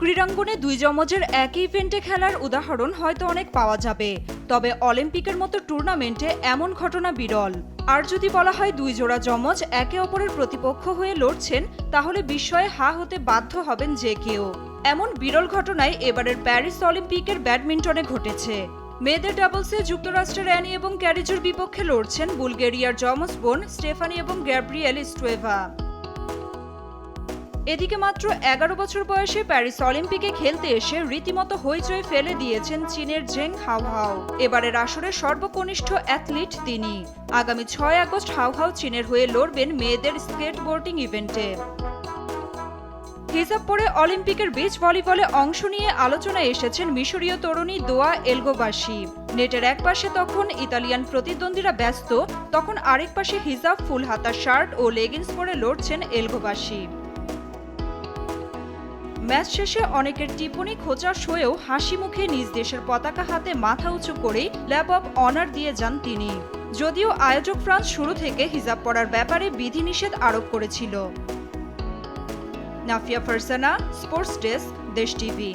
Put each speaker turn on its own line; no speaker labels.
ক্রীড়াঙ্গনে দুই যমজের একই ইভেন্টে খেলার উদাহরণ হয়তো অনেক পাওয়া যাবে, তবে অলিম্পিকের মতো টুর্নামেন্টে এমন ঘটনা বিরল। আর যদি বলা হয় দুই জোড়া যমজ একে অপরের প্রতিপক্ষ হয়ে লড়ছেন, তাহলে বিস্ময়ে হা হতে বাধ্য হবেন যে কেউ। এমন বিরল ঘটনায় এবারের প্যারিস অলিম্পিকের ব্যাডমিন্টনে ঘটেছে। মেয়েদের ডাবলসে যুক্তরাষ্ট্রের অ্যানি এবং ক্যারিজোর বিপক্ষে লড়ছেন বুলগেরিয়ার যমজ বোন স্টেফানি এবং গ্যাব্রিয়েল স্টুয়েভা। এদিকে মাত্র ১১ বছর বয়সে প্যারিস অলিম্পিকে খেলতে এসে রীতিমতো হইচই ফেলে দিয়েছেন চীনের জেং হাওহাও। এবারের আসরের সর্বকনিষ্ঠ অ্যাথলিট তিনি। আগামী ৬ আগস্ট হাওহাও চীনের হয়ে লড়বেন মেয়েদের স্কেটবোর্ডিং ইভেন্টে। হিজাব পরে অলিম্পিকের বিচ ভলিবলে অংশ নিয়ে আলোচনায় এসেছেন মিশরীয় তরুণী দোয়া এলগোবাশি। নেটের এক পাশে তখন ইতালিয়ান প্রতিদ্বন্দ্বীরা ব্যস্ত, তখন আরেক পাশে হিজাব, ফুল হাতা শার্ট ও লেগিংস পরে লড়ছেন এলগোবাশি। ম্যাচ শেষে অনেকের টিপ্পনি খোঁচা সয়েও হাসি মুখে নিজ দেশের পতাকা হাতে মাথা উঁচু করেই ল্যাপ অব অনার দিয়ে যান তিনি। যদিও আয়োজক ফ্রান্স শুরু থেকে হিজাব পরার ব্যাপারে বিধিনিষেধ আরোপ করেছিল। নাফিয়া ফারসানা, স্পোর্টস ডেস্ক, দেশ টিভি।